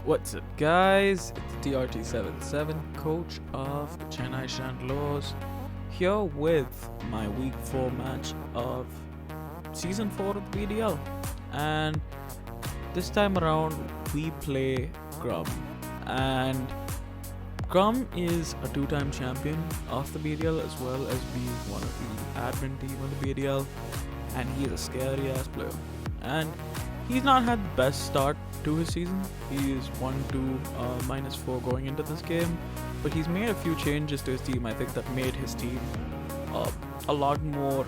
What's up, guys? It's TRT77, coach of the Chennai Shedinjas, here with my week 4 match of season 4 of the BDL. And this time around, we play Grum. And Grum is a 2-time champion of the BDL as well as being one of the admin team of the BDL. And he is a scary ass player. And he's not had the best start to his season. He is 1-2, -4 going into this game, but he's made a few changes to his team, I think, that made his team a lot more,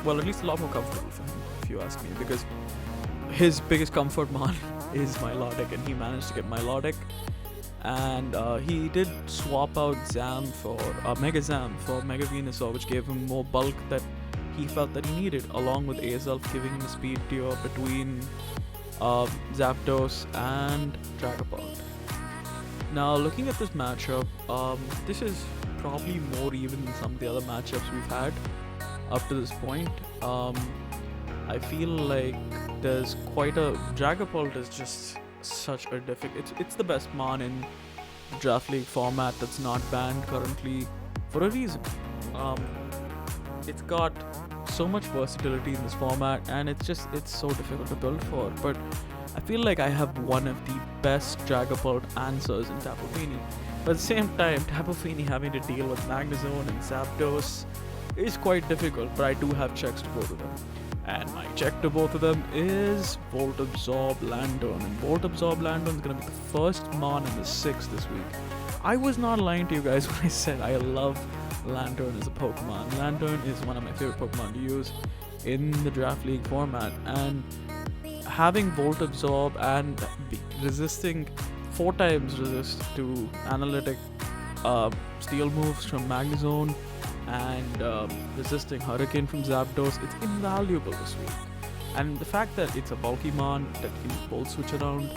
well, at least a lot more comfortable for him, if you ask me, because his biggest comfort mon is Melodic, and he managed to get Melodic, and he did swap out Zam for Mega Zam for Mega Venusaur, which gave him more bulk that he felt that he needed, along with Azelf giving him a speed tier between Zapdos and Dragapult. Now, looking at this matchup, this is probably more even than some of the other matchups we've had up to this point. I feel like there's quite a... Dragapult is just such a difficult... It's the best mon in the Draft League format that's not banned currently for a reason. It's got so much versatility in this format, and it's so difficult to build for, but I feel like I have one of the best Dragapult answers in Tapu Fini. But at the same time, Tapu Fini having to deal with Magnezone and Zapdos is quite difficult, but I do have checks to both of them. And my check to both of them is Volt Absorb Lantern, and Volt Absorb Lantern is going to be the first mon in the 6th this week. I was not lying to you guys when I said I love Lantern as a Pokemon. Lantern is one of my favorite Pokemon to use in the Draft League format, and having Volt Absorb and resisting 4 times resist to analytic steel moves from Magnezone and resisting Hurricane from Zapdos, it's invaluable this week. And the fact that it's a bulky mon that can Volt Switch around,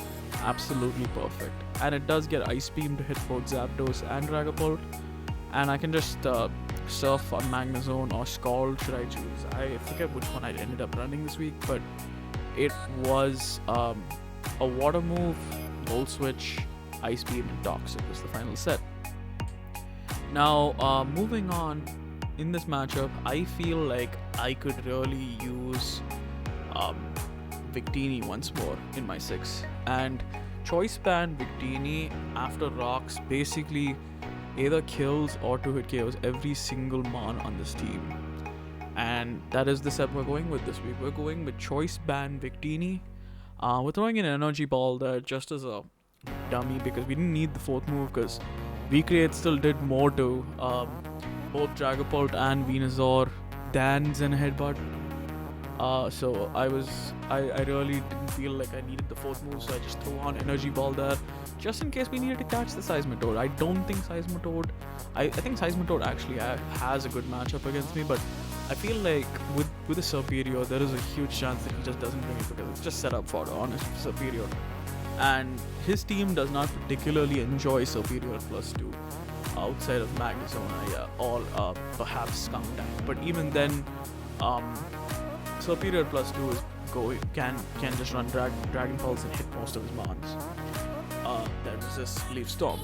absolutely perfect. And it does get Ice Beam to hit both Zapdos and Dragapult, and I can just surf on Magnezone or Scald should I choose. I forget which one I ended up running this week, but it was a water move, Volt Switch, Ice Beam, and Toxic was the final set. Now, moving on, in this matchup, I feel like I could really use Victini once more in my 6. And Choice Band Victini after Rocks basically either kills or 2-hit KOs every single mon on this team. And that is the set we're going with this week. We're going with Choice Band Victini. We're throwing in an Energy Ball there just as a dummy because we didn't need the 4th move, because Recreate still did more to both Dragapult and Venusaur than Zen Headbutt. So I really didn't feel like I needed the 4th move, so I just threw on Energy Ball there just in case we needed to catch the Seismitoad. I don't think Seismitoad... I think Seismitoad actually has a good matchup against me, but I feel like with a Serperior, there is a huge chance that he just doesn't bring it because it's just set up for the honest Serperior. And his team does not particularly enjoy Serperior +2 outside of Magnezone or perhaps Skunk Tank. But even then, Serperior +2 is can just run Dragon Pulse and hit most of his mons that resist Leaf Storm.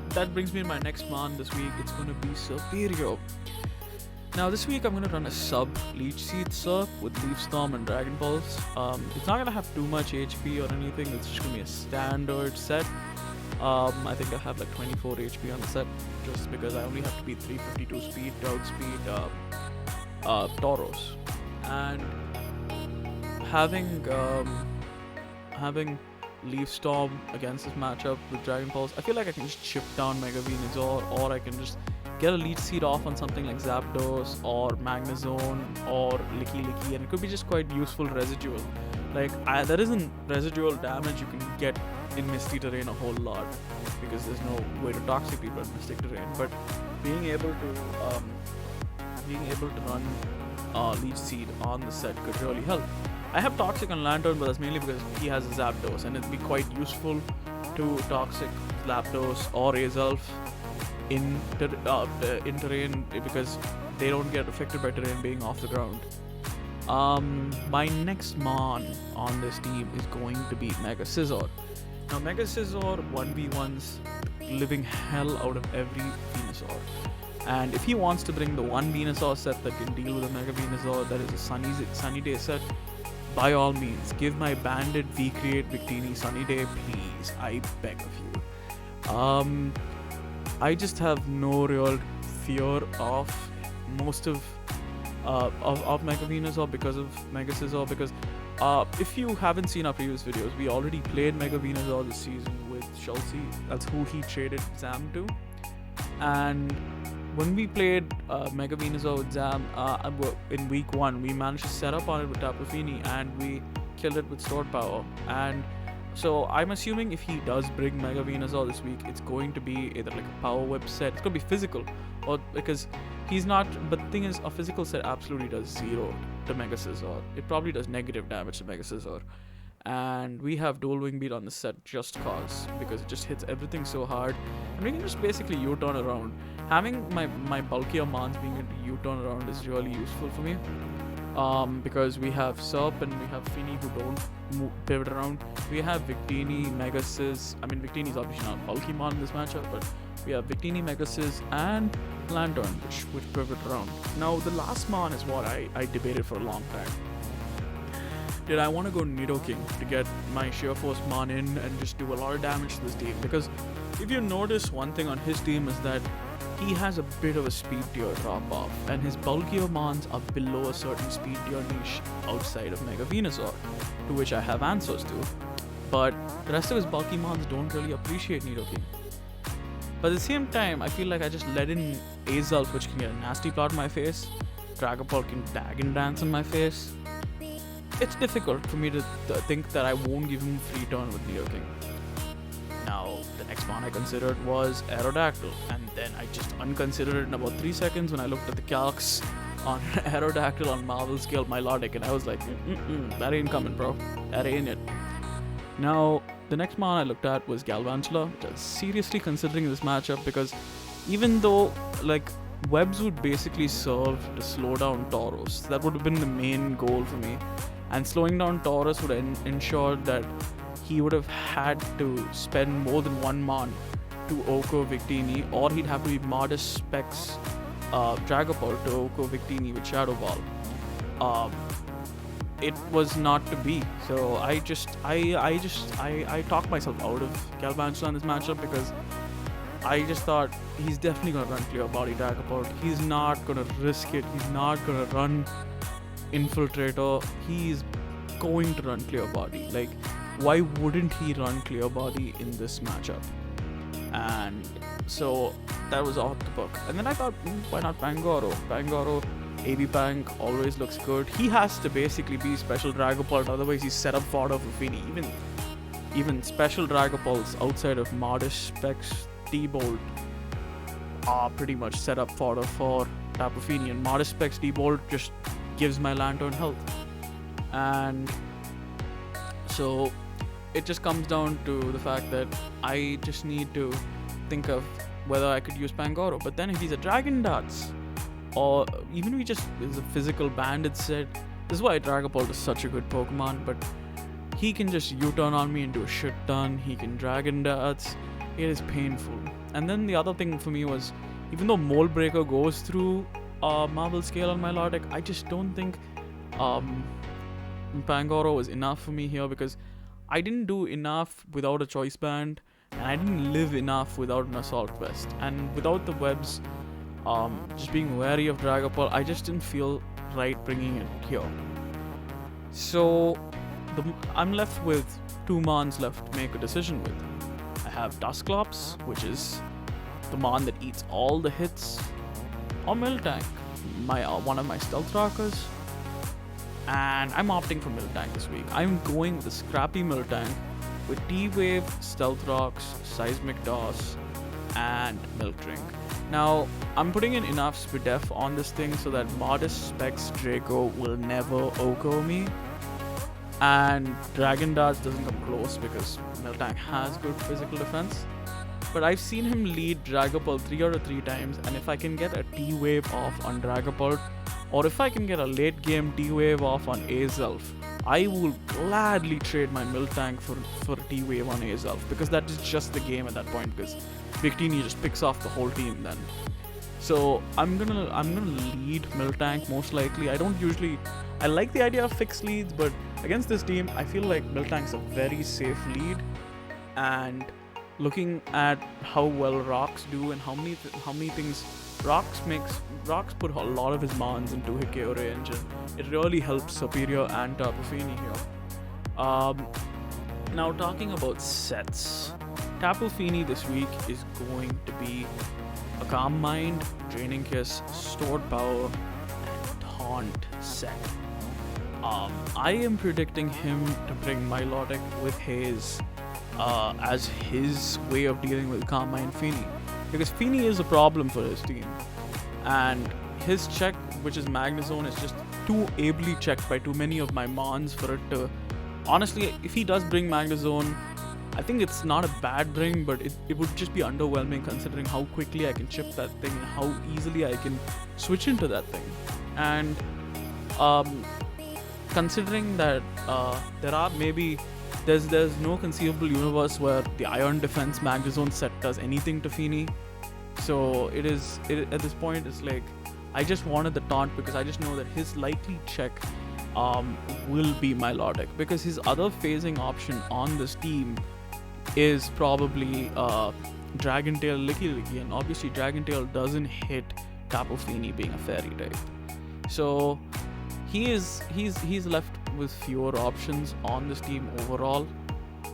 That brings me to my next mon this week. It's going to be Serperior. Now this week I'm going to run a sub Leech Seed Serp with Leaf Storm and Dragon Pulse. It's not going to have too much HP or anything. It's just going to be a standard set. I think I have like 24 HP on the set just because I only have to beat 352 speed to outspeed Tauros. And having Leaf Storm against this matchup with Dragon Pulse, I feel like I can just chip down Mega Venusaur, or I can just get a Leech Seed off on something like Zapdos or Magnezone or Licky, and it could be just quite useful residual. Like, there isn't residual damage you can get in Misty Terrain a whole lot because there's no way to Toxic people in Mystic Terrain, but being able to run Leech Seed on the set could really help. I have Toxic on Lantern, but that's mainly because he has a Zapdos, and it'd be quite useful to Toxic Zapdos or Azelf in terrain because they don't get affected by terrain being off the ground. My next Mon on this team is going to be Mega Scizor. Now, Mega Scizor 1v1s living hell out of every Venusaur. And if he wants to bring the one Venusaur set that can deal with a Mega Venusaur, that is a Sunny Day set, by all means, give my Bandit V-Create Victini Sunny Day, please. I beg of you. I just have no real fear of most of Mega Venusaur because of Mega Scizor, because if you haven't seen our previous videos, we already played Mega Venusaur this season with Chelsea. That's who he traded Zam to. And when we played Mega Venusaur with Zam in week 1, we managed to set up on it with Tapu Fini and we killed it with Sword Power. And so I'm assuming if he does bring Mega Venusaur this week, it's going to be either like a Power Whip set, it's going to be physical, or because he's not. But the thing is, a physical set absolutely does 0 to Mega Scizor. It probably does negative damage to Mega Scizor. And we have dual wing beat on the set just because it just hits everything so hard, and we can just basically U-turn around. Having my bulkier Mons being able to U-turn around is really useful for me, because we have Serp and we have Fini who don't pivot around. We have Victini, Mega Sizz. I mean, Victini is obviously not bulky Mon in this matchup, but we have Victini, Mega Sizz, and Lantern, which pivot around. Now, the last Mon is what I debated for a long time. Did I want to go Nidoking to get my Sheer Force Mon in and just do a lot of damage to this team? Because if you notice, one thing on his team is that he has a bit of a speed tier drop off, and his bulkier Mons are below a certain speed tier niche outside of Mega Venusaur, to which I have answers to. But the rest of his bulky Mons don't really appreciate Nidoking. But at the same time, I feel like I just let in Azulf, which can get a nasty plot in my face. Dragapult can Dragon Dance in my face. It's difficult for me to think that I won't give him free turn with Nidoking. Now, the next one I considered was Aerodactyl, and then I just unconsidered it in about 3 seconds when I looked at the calcs on Aerodactyl on Marvel Scale Milotic, and I was like, that ain't coming, bro. That ain't it. Now, the next mon I looked at was Galvantula, which I was seriously considering this matchup, because even though, like, webs would basically serve to slow down Tauros, that would have been the main goal for me. And slowing down Tauros would ensure that he would have had to spend more than one Mon to Oko Victini, or he'd have to be Modest Specs Dragapult to Oko Victini with Shadow Ball. It was not to be. So I talked myself out of Galvantula in this matchup, because I just thought he's definitely going to run Clear Body Dragapult. He's not going to risk it. He's not going to run Infiltrator. He's going to run Clear Body. Like, why wouldn't he run Clear Body in this matchup? And so that was off the book. And then I thought, why not Pangoro? Pangoro, AB Pang always looks good. He has to basically be Special Dragapult, otherwise he's set up fodder for Fini. Even Special Dragapults outside of Modest Specs D-Bolt are pretty much set up fodder for Tapu Fini, and Modest Specs D-Bolt just gives my Lantern health. And so it just comes down to the fact that I just need to think of whether I could use Pangoro. But then if he's a Dragon Darts, or even if he just is a physical bandit set, this is why Dragapult is such a good Pokemon, but he can just U-turn on me and do a shit ton. He can Dragon Darts. It is painful. And then the other thing for me was, even though Mold Breaker goes through Marble Scale on my Milotic, I just don't think Pangoro was enough for me here, because I didn't do enough without a Choice Band, and I didn't live enough without an Assault Vest. And without the webs, just being wary of Dragapult, I just didn't feel right bringing it here. So I'm left with 2 Mons left to make a decision with. I have Dusclops, which is the Mon that eats all the hits, or Miltank, one of my Stealth Rockers. And I'm opting for Miltank this week. I'm going with the scrappy Miltank with T-Wave, Stealth Rocks, Seismic Toss, and Milk Drink. Now, I'm putting in enough Speed Def on this thing so that Modest Specs Draco will never Oko me, and Dragon Darts doesn't come close because Miltank has good physical defense. But I've seen him lead Dragapult 3 out of 3 times, and if I can get a T-Wave off on Dragapult, or if I can get a late game D-Wave off on Azelf, I will gladly trade my Miltank for D-Wave on Azelf, because that is just the game at that point, because Victini just picks off the whole team then. So I'm gonna lead Miltank most likely. I like the idea of fixed leads, but against this team, I feel like Miltank's a very safe lead. And looking at how well Rocks do and how many things Rocks put a lot of his mons into Hikeo range, and it really helps Superior and Tapu Fini here. Now talking about sets, Tapu Fini this week is going to be a Calm Mind, Draining Kiss, Stored Power, and Taunt set. I am predicting him to bring Milotic with Haze as his way of dealing with Calm Mind Fini, because Fini is a problem for his team, and his check, which is Magnezone, is just too ably checked by too many of my mons for it to... Honestly, if he does bring Magnezone, I think it's not a bad bring, but it would just be underwhelming considering how quickly I can chip that thing and how easily I can switch into that thing. And considering that there's no conceivable universe where the Iron Defense Magnezone set does anything to Fini. So at this point, it's like I just wanted the taunt because I just know that his likely check will be Milotic, because his other phasing option on this team is probably Dragon Tail Licky Licky, and obviously Dragon Tail doesn't hit Tapu Fini being a fairy type. So he's left with fewer options on this team overall.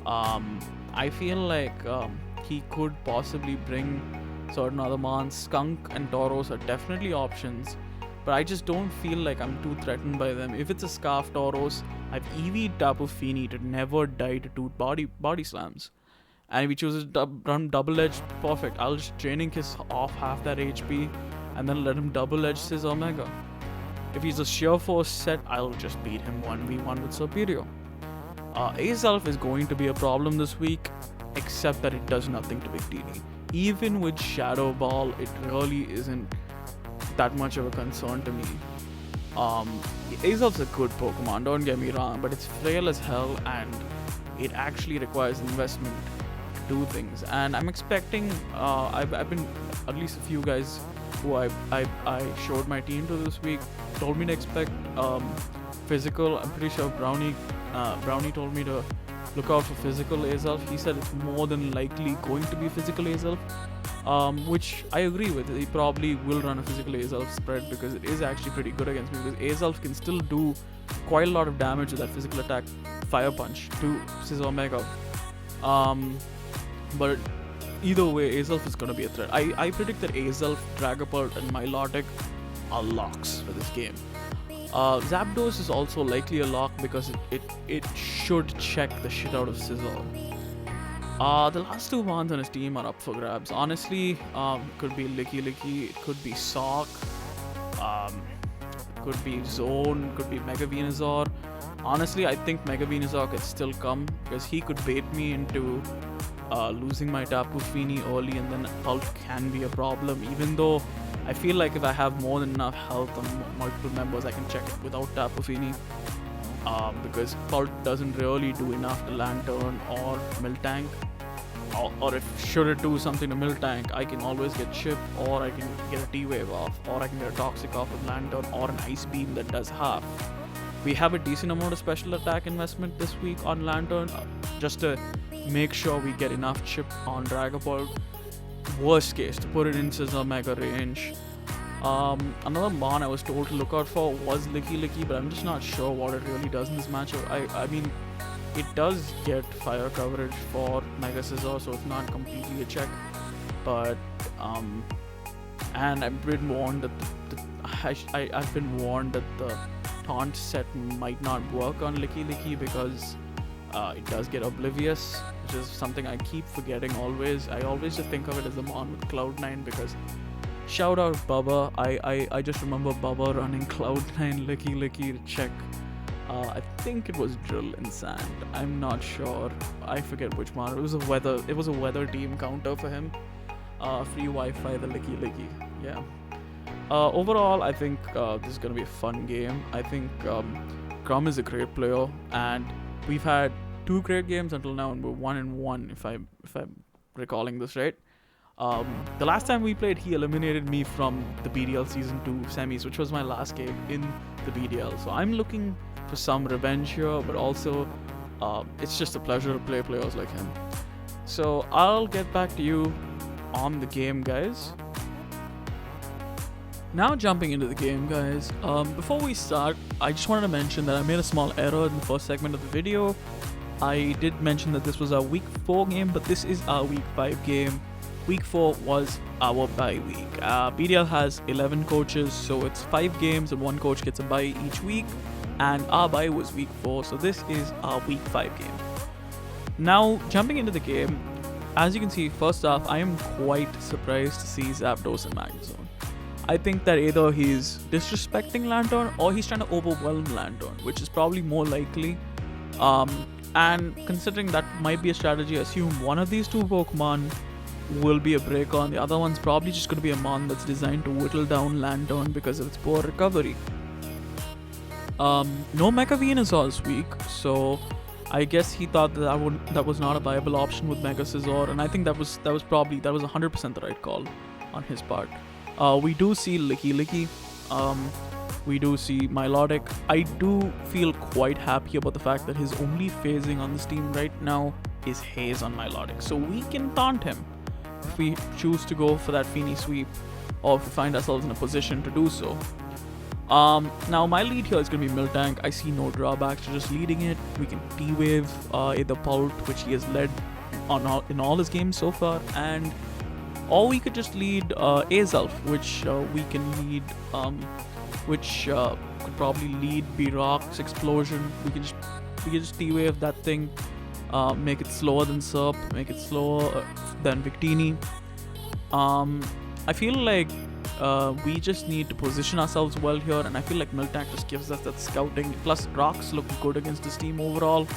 I feel like he could possibly bring certain other mons. Skunk and Tauros are definitely options, but I just don't feel like I'm too threatened by them. If it's a Scarf Tauros, I've EV'd Tapu Fini to never die to 2 body slams. And if he chooses run double edge, perfect. I'll just Draining Kiss off half that HP and then let him double edge his Omega. If he's a sheer force set, I'll just beat him 1v1 with Superior. Azelf is going to be a problem this week, except that it does nothing to Victini. Even with Shadow Ball, it really isn't that much of a concern to me. Azelf's a good Pokemon, don't get me wrong, but it's frail as hell and it actually requires investment to do things. And I'm expecting, I've been, at least a few guys who I showed my team to this week told me to expect physical. I'm pretty sure Brownie told me to look out for physical Azelf. He said it's more than likely going to be physical Azelf, which I agree with. He probably will run a physical Azelf spread because it is actually pretty good against me, because Azelf can still do quite a lot of damage with that physical attack Fire Punch to Sizz Omega. But either way, Azelf is going to be a threat. I predict that Azelf, Dragapult and Milotic are locks for this game. Zapdos is also likely a lock because it should check the shit out of Sizzle. The last 2 mons on his team are up for grabs. Honestly, it could be Licky Licky, it could be Sock, could be Zone, could be Mega Venusaur. Honestly, I think Mega Venusaur could still come because he could bait me into losing my Tapu Fini early, and then Pulp can be a problem, even though I feel like if I have more than enough health on multiple members, I can check it without Tapu Fini. Because Pulp doesn't really do enough to Lantern or Miltank. Or if should it do something to Miltank, I can always get Chip, or I can get a T-Wave off, or I can get a Toxic off with Lantern, or an Ice Beam that does half. We have a decent amount of special attack investment this week on Lantern, just to make sure we get enough Chip on Dragapult. Worst case, to put it in Sizz Omega range. Another mon I was told to look out for was Licky Licky, but I'm just not sure what it really does in this matchup. I mean, it does get fire coverage for Mega Scizor, so it's not completely a check. But and I've been warned that I've been warned that the taunt set might not work on Licky Licky because it does get Oblivious, which is something I keep forgetting always. I always just think of it as a mon with Cloud9 because shout out Bubba. I just remember Bubba running Cloud9 Licky Licky to check. I think it was Drill and Sand. I'm not sure. I forget which one. It was a weather team counter for him. Free Wi-Fi, the Licky Licky. Yeah. Overall, I think this is going to be a fun game. I think Grum is a great player, and we've had 2 great games until now, and we're 1-1 if I'm recalling this right. The last time we played, he eliminated me from the BDL Season 2 semis, which was my last game in the BDL. So I'm looking for some revenge here, but also it's just a pleasure to play players like him. So I'll get back to you on the game, guys. Now jumping into the game, guys. Before we start, I just wanted to mention that I made a small error in the first segment of the video. I did mention that this was our week 4 game, but this is our week 5 game. Week 4 was our bye week. BDL has 11 coaches, so it's 5 games and 1 coach gets a bye each week. And our bye was week 4, so this is our week 5 game. Now, jumping into the game, as you can see, first off, I am quite surprised to see Zapdos in Magnezone. I think that either he's disrespecting Lantern or he's trying to overwhelm Lantern, which is probably more likely. And considering that might be a strategy, I assume one of these 2 Pokemon will be a break on. The other one's probably just going to be a mon that's designed to whittle down Lantern because of its poor recovery. No Mecha Venusaur this week, so I guess he thought that was not a viable option with Mega Scizor, and I think that was 100% the right call on his part. We do see Licky, we do see Milotic. I do feel quite happy about the fact that his only phasing on this team right now is Haze on Milotic, so we can taunt him if we choose to go for that Feeny sweep, or if we find ourselves in a position to do so. Now my lead here is going to be Miltank. I see no drawbacks to just leading it. We can T-Wave either Pult, which he has led in all his games so far, or we could just lead Azelf, which we can lead, which could probably lead B-Rock's Explosion. We can just T-Wave that thing, make it slower than Serp, make it slower than Victini. I feel like we just need to position ourselves well here, and I feel like Miltank just gives us that scouting. Plus, Rocks look good against this team overall.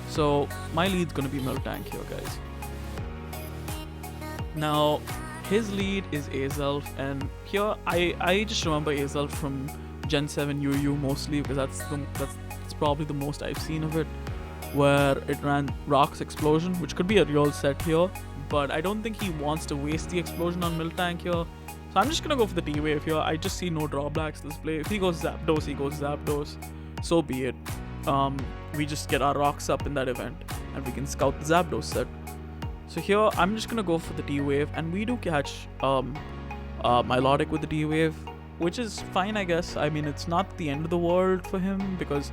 So my lead's gonna be Miltank here, guys. Now, his lead is Azelf, and here I just remember Azelf from Gen 7 UU mostly because that's probably the most I've seen of it, where it ran Rock's Explosion, which could be a real set here, but I don't think he wants to waste the Explosion on Miltank here. So I'm just gonna go for the T-Wave here. I just see no drawbacks to this play. If he goes Zapdos, he goes Zapdos. So be it. We just get our rocks up in that event, and we can scout the Zapdos set. So here, I'm just gonna go for the T-Wave, and we do catch Milotic with the T-Wave, which is fine, I guess. I mean, it's not the end of the world for him, because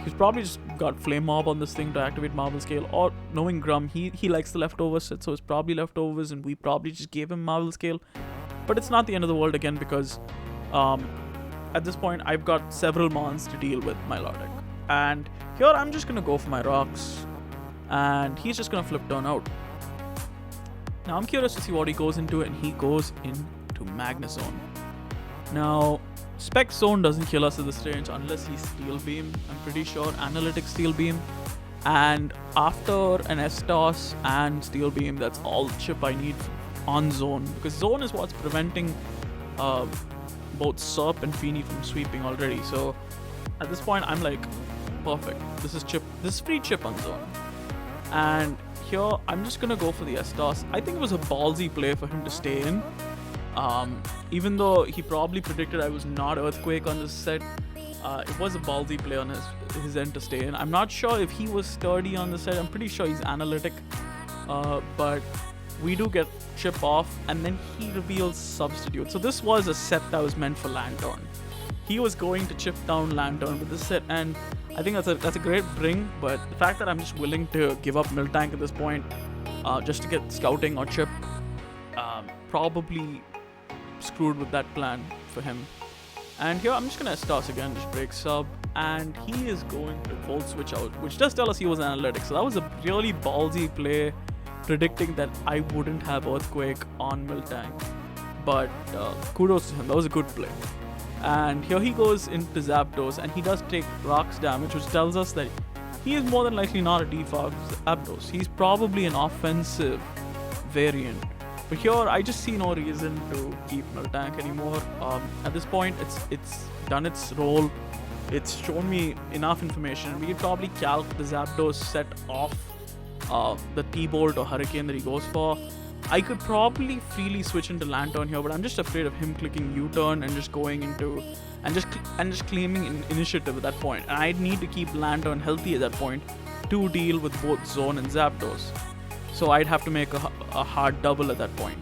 he's probably just got Flame Mob on this thing to activate Marvel Scale, or knowing Grum, he likes the leftover set, so it's probably leftovers, and we probably just gave him Marvel Scale. But it's not the end of the world again, because at this point I've got several mons to deal with Milotic. And here I'm just going to go for my rocks, and he's just going to flip turn out. Now I'm curious to see what he goes into, and he goes into Magnezone. Now Spec Zone doesn't kill us at this range unless he's Steel Beam. I'm pretty sure Analytic Steel Beam. And after an S-Toss and Steel Beam, that's all the chip I need on Zone, because Zone is what's preventing both Serp and Feeny from sweeping already. So at this point I'm like, perfect, this is free chip on Zone. And here I'm just gonna go for the S-Toss. I think it was a ballsy play for him to stay in, even though he probably predicted I was not Earthquake on this set. It was a ballsy play on his end to stay in. I'm not sure if he was sturdy on the set. I'm pretty sure he's Analytic, but we do get chip off, and then he reveals Substitute. So this was a set that was meant for Lantern. He was going to chip down Lantern with this set, and I think that's a great bring. But the fact that I'm just willing to give up Miltank at this point just to get scouting or chip, probably screwed with that plan for him. And here I'm just gonna S-Toss again, just break sub, and he is going to Volt Switch out, which does tell us he was Analytic. So that was a really ballsy play, predicting that I wouldn't have Earthquake on Miltank. But kudos to him, that was a good play. And here he goes into Zapdos, and he does take Rocks damage, which tells us that he is more than likely not a default Zapdos. He's probably an offensive variant But here, I just see no reason to keep Miltank anymore. At this point, it's done its role. It's shown me enough information. We could probably calc the Zapdos set off the T-Bolt or Hurricane that he goes for. I could probably freely switch into Lantern here, but I'm just afraid of him clicking U-turn and just going into and just claiming initiative at that point. And I'd need to keep Lantern healthy at that point to deal with both Zone and Zapdos. So I'd have to make a hard double at that point,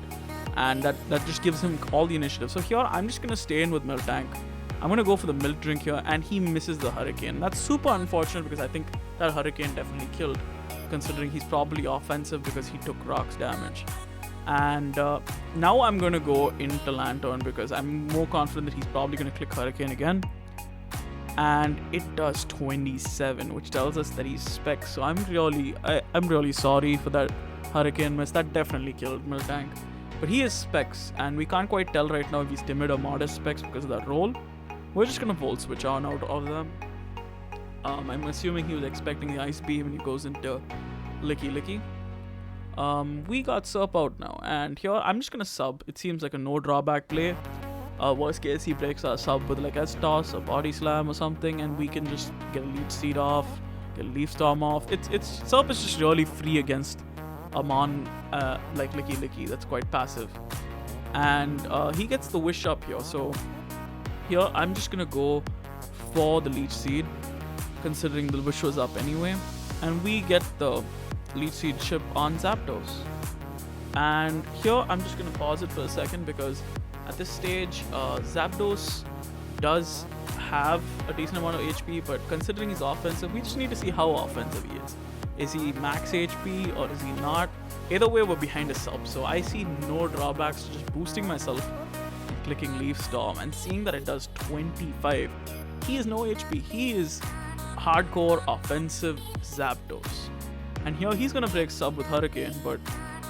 and that just gives him all the initiative. So here I'm just gonna stay in with Miltank. I'm gonna go for the Milk Drink here, and he misses the Hurricane. That's super unfortunate because I think that Hurricane definitely killed, considering he's probably offensive because he took rocks damage. And now I'm gonna go into Lantern because I'm more confident that he's probably gonna click Hurricane again. And it does 27, which tells us that he's Specs. So I'm really sorry for that Hurricane miss. That definitely killed Miltank. But he is Specs, and we can't quite tell right now if he's timid or modest Specs because of that roll. We're just gonna Volt Switch on out of them. I'm assuming he was expecting the Ice Beam and he goes into Licky. We got Surp out now, and here I'm just gonna sub. It seems like a no drawback play. Worst case, he breaks our sub with like S-Toss or Body Slam or something, and we can just get a Leech Seed off, get a Leaf Storm off. Surp is just really free against a Mon like Licky. That's quite passive. And he gets the Wish up here, so here I'm just gonna go for the Leech Seed, considering the Wish was up anyway. And we get the Leech Seed chip on Zapdos. And here I'm just gonna pause it for a second because at this stage, Zapdos does have a decent amount of HP, but considering he's offensive, we just need to see how offensive he is. Is he max HP or is he not? Either way, we're behind a sub, so I see no drawbacks to just boosting myself and clicking Leaf Storm and seeing that it does 25. He has no HP. He is hardcore offensive Zapdos. And here he's gonna break sub with Hurricane, but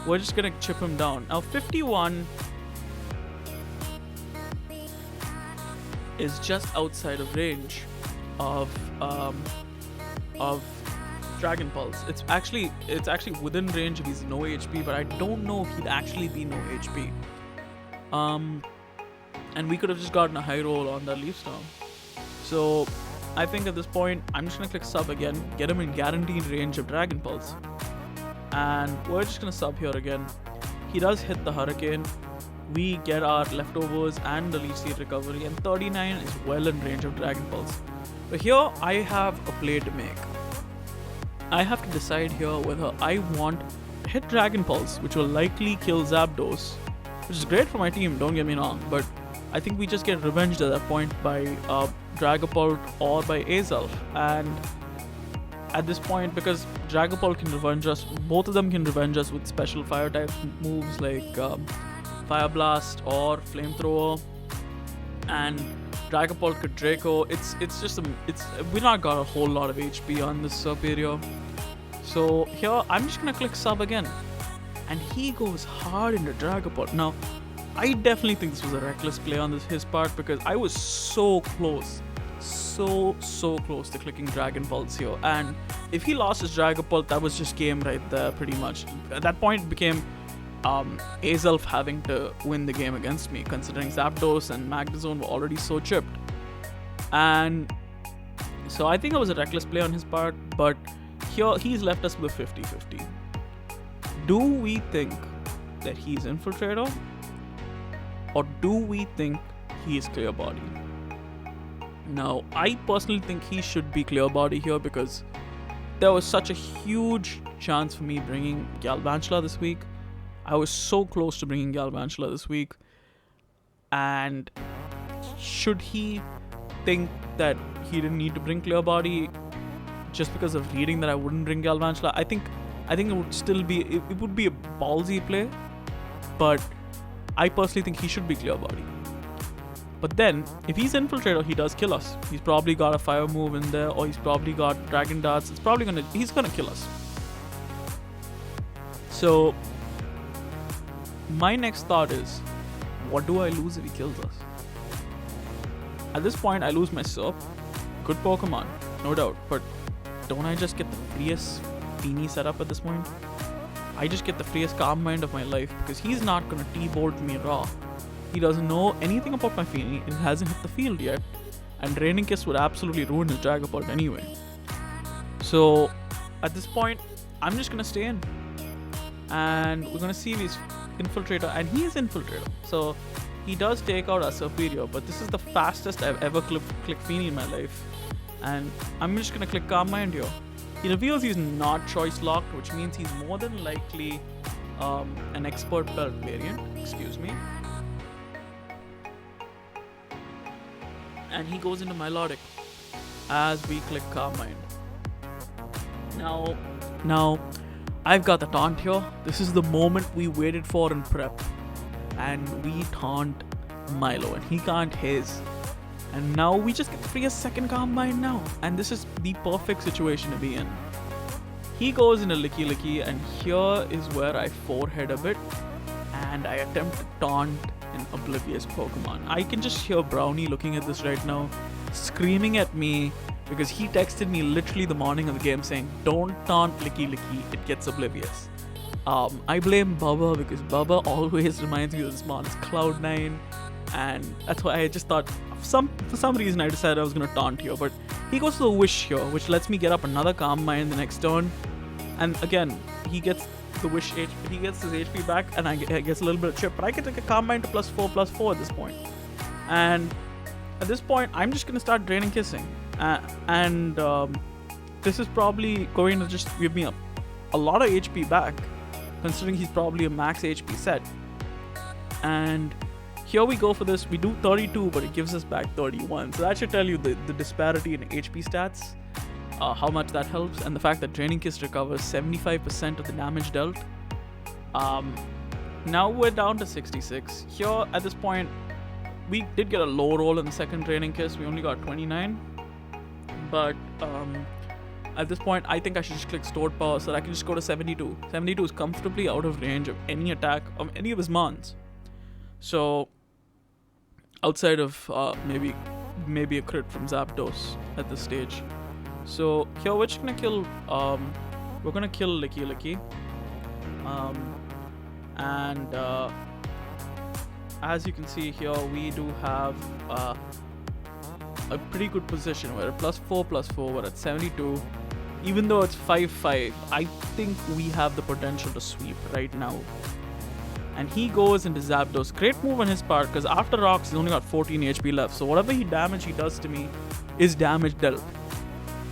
we're just gonna chip him down. Now 51 is just outside of range of Dragon Pulse. It's actually within range if he's no HP, but I don't know if he'd actually be no HP. And we could have just gotten a high roll on that Leaf Storm. So I think at this point I'm just gonna click sub again, get him in guaranteed range of Dragon Pulse, and we're just gonna sub here again. He does hit the Hurricane. We get our leftovers and the Leech Seed recovery, and 39 is well in range of Dragon Pulse. But here I have a play to make. I have to decide here whether I want to hit Dragon Pulse, which will likely kill Zapdos, which is great for my team, don't get me wrong, but I think we just get revenged at that point by Dragapult or by Azelf. And at this point, because Dragapult can revenge us, both of them can revenge us with special fire type moves like Fire Blast or Flamethrower, and Dragapult could Draco. We not got a whole lot of HP on this sub area. So here I'm just gonna click sub again, and he goes hard into Dragapult. Now I definitely think this was a reckless play on his part because I was so close to clicking Dragon Pulse here, and if he lost his Dragapult, that was just game right there pretty much. At that point it became Azelf having to win the game against me, considering Zapdos and Magnezone were already so chipped. And so I think it was a reckless play on his part, but here he's left us with a 50-50. Do we think that he's Infiltrator, or do we think he is Clear Body? Now, I personally think he should be Clear Body here because there was such a huge chance for me bringing Galvantula this week. I was so close to bringing Galvantula this week. And should he think that he didn't need to bring Clear Body just because of reading that I wouldn't bring Galvantula? I think it would still be, it would be a ballsy play, but I personally think he should be Clear Body. But then, if he's Infiltrator, he does kill us. He's probably got a fire move in there, or he's probably got Dragon Darts. He's gonna kill us. So, my next thought is, what do I lose if he kills us? At this point, I lose my Surp. Good Pokemon, no doubt. But don't I just get the freest Beanie setup at this point? I just get the freest calm mind of my life because he's not gonna T-bolt me raw. He doesn't know anything about my Feeny and hasn't hit the field yet, and Draining Kiss would absolutely ruin his Dragapult anyway. So at this point, I'm just gonna stay in, and we're gonna see if he's Infiltrator, and he is Infiltrator. So he does take out our Superior, but this is the fastest I've ever clicked Feeny in my life, and I'm just gonna click Calm Mind here. He reveals he's not choice locked, which means he's more than likely an Expert Belt variant. Excuse me. And he goes into Melodic as we click Calm Mind. Now, I've got the taunt here. This is the moment we waited for in prep, and we taunt Milo, and he can't his. And now we just get free a second Calm Mind now, and this is the perfect situation to be in. He goes into Licky Licky, and here is where I forehead a bit, and I attempt to taunt an Oblivious Pokemon. I can just hear Brownie looking at this right now, screaming at me, because he texted me literally the morning of the game saying, "Don't taunt Licky Licky, it gets Oblivious." I blame Bubba because Bubba always reminds me of this mon. It's Cloud9, and that's why I just thought, for some reason I decided I was going to taunt here, but he goes to the Wish here, which lets me get up another Calm Mind the next turn, and again, he gets the Wish HP, he gets his HP back, and I guess a little bit of chip, but I can take a Calm Mind to +4/+4 at this point. And at this point, I'm just going to start Draining Kissing, and this is probably going to just give me a lot of HP back, considering he's probably a max HP set. And here we go for this. We do 32, but it gives us back 31. So that should tell you the disparity in HP stats, how much that helps, and the fact that Draining Kiss recovers 75% of the damage dealt. Now we're down to 66. Here, at this point, we did get a low roll in the second Draining Kiss. We only got 29. But at this point, I think I should just click Stored Power so that I can just go to 72. 72 is comfortably out of range of any attack of any of his mons. So outside of maybe a crit from Zapdos at this stage. So here we're just gonna kill Licky Licky. And as you can see here, we do have a pretty good position. We're at +4/+4, we're at 72. Even though it's 5-5, I think we have the potential to sweep right now. And he goes into Zapdos. Great move on his part, because after Rocks, he's only got 14 HP left. So whatever damage he does to me is damage dealt.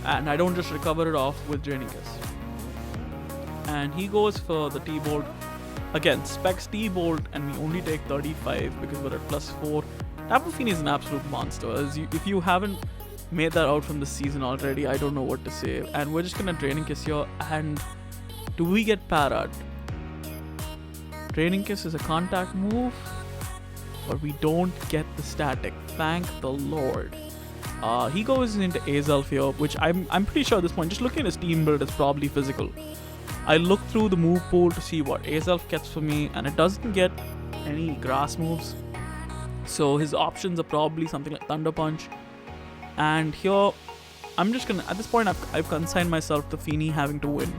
And I don't just recover it off with Draining Kiss. And he goes for the T-Bolt. Again, Specs T-Bolt, and we only take 35 because we're at +4. Tapu Fini is an absolute monster. If you haven't made that out from the season already, I don't know what to say. And we're just gonna Draining Kiss here. And do we get parad? Draining Kiss is a contact move, but we don't get the static. Thank the Lord. He goes into Azelf here, which I'm pretty sure at this point, just looking at his team build, it's probably physical. I looked through the move pool to see what Azelf gets for me, and it doesn't get any grass moves. So his options are probably something like Thunder Punch. And here, I'm just gonna, at this point, I've consigned myself to Feeny having to win.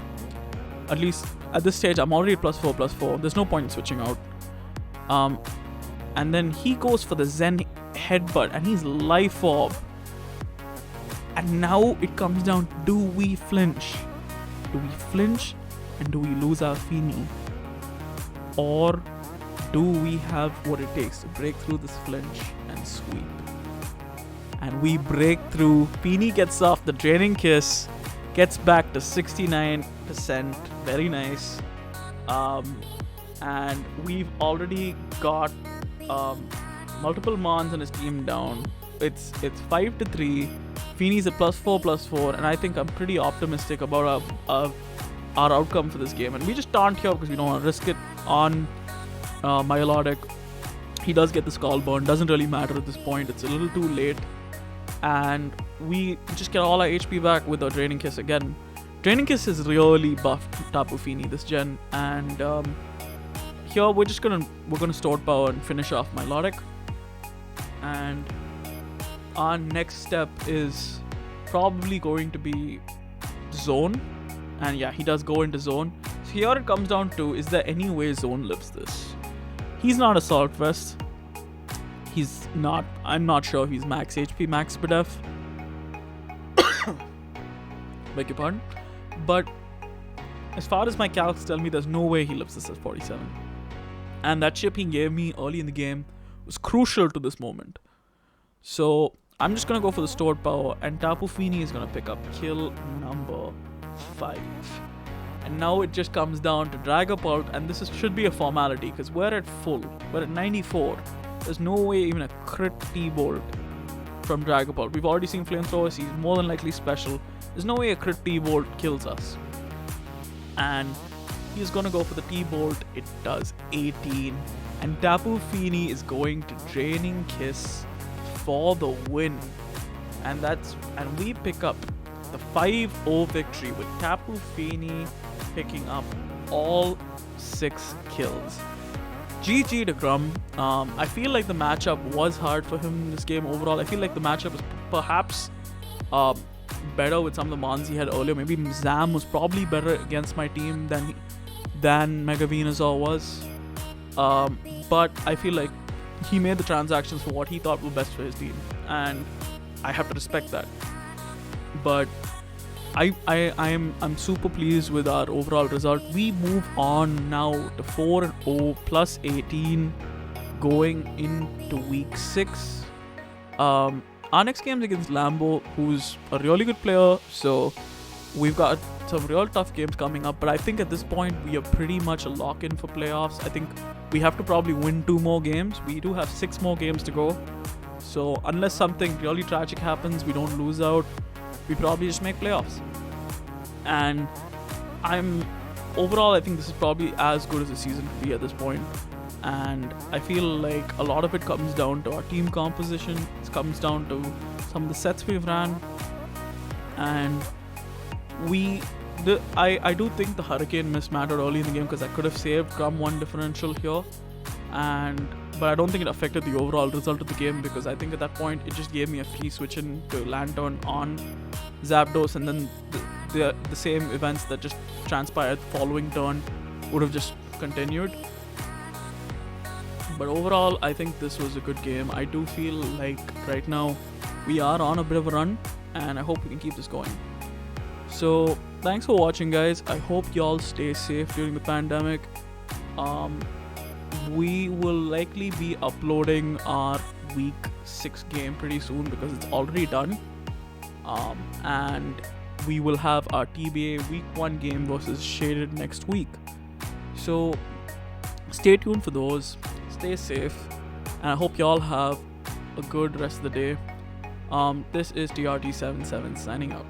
At least at this stage, I'm already at +4/+4. There's no point in switching out. And then he goes for the Zen Headbutt, and he's Life Orb. And now it comes down, do we flinch? Do we flinch and do we lose our Feeny? Or do we have what it takes to break through this flinch and sweep? And we break through. Feeny gets off the Draining Kiss, gets back to 69%. Very nice. And we've already got multiple mons on his team down. It's 5-3. Feeny's at +4/+4, and I think I'm pretty optimistic about our outcome for this game. And we just taunt here because we don't want to risk it on Melodic. He does get the Skull Burn. Doesn't really matter at this point. It's a little too late. And we just get all our HP back with our Draining Kiss again. Draining Kiss has really buffed Tapu Fini this gen, and here we're gonna Stored Power and finish off Melodic. And our next step is probably going to be Zone, and yeah, he does go into Zone. So here it comes down to, is there any way Zone lives this? He's not Assault Vest. He's not, I'm not sure if he's max HP, max BDF. Beg your pardon. But as far as my calcs tell me, there's no way he lives this as 47. And that chip he gave me early in the game was crucial to this moment. So I'm just going to go for the stored power, and Tapu Fini is going to pick up kill number 5. And now it just comes down to Dragapult, and this should be a formality because we're at full. We're at 94. There's no way even a crit T-Bolt from Dragapult. We've already seen Flamethrowers. He's more than likely special. There's no way a crit T-Bolt kills us. And he's going to go for the T-Bolt. It does 18. And Tapu Fini is going to Draining Kiss for the win. And we pick up the 5-0 victory with Tapu Fini picking up all 6 kills. GG to Grum. I feel like the matchup was hard for him in this game overall. I feel like the matchup was perhaps better with some of the mons he had earlier. Maybe Zam was probably better against my team than Mega Venusaur was. But I feel like he made the transactions for what he thought were best for his team, and I have to respect that. But I'm super pleased with our overall result. We move on now to 4-0 plus 18 going into week 6. Our next game's against Lambo, who's a really good player, so we've got some real tough games coming up. But I think at this point we are pretty much a lock-in for playoffs. I think we have to probably win 2 more games. We do have 6 more games to go, so unless something really tragic happens, we don't lose out, we probably just make playoffs. And overall I think this is probably as good as the season could be at this point. And I feel like a lot of it comes down to our team composition. It comes down to some of the sets we've ran. And I do think the Hurricane miss mattered early in the game because I could have saved Grum 1 differential here. But I don't think it affected the overall result of the game, because I think at that point it just gave me a free switch in to Lantern on Zapdos, and then the same events that just transpired the following turn would have just continued. But overall, I think this was a good game. I do feel like right now we are on a bit of a run, and I hope we can keep this going. So thanks for watching, guys. I hope y'all stay safe during the pandemic. We will likely be uploading our week 6 game pretty soon because it's already done. And we will have our TBA week 1 game versus Shaded next week. So stay tuned for those. Stay safe, and I hope y'all have a good rest of the day. This is TRT77 signing out.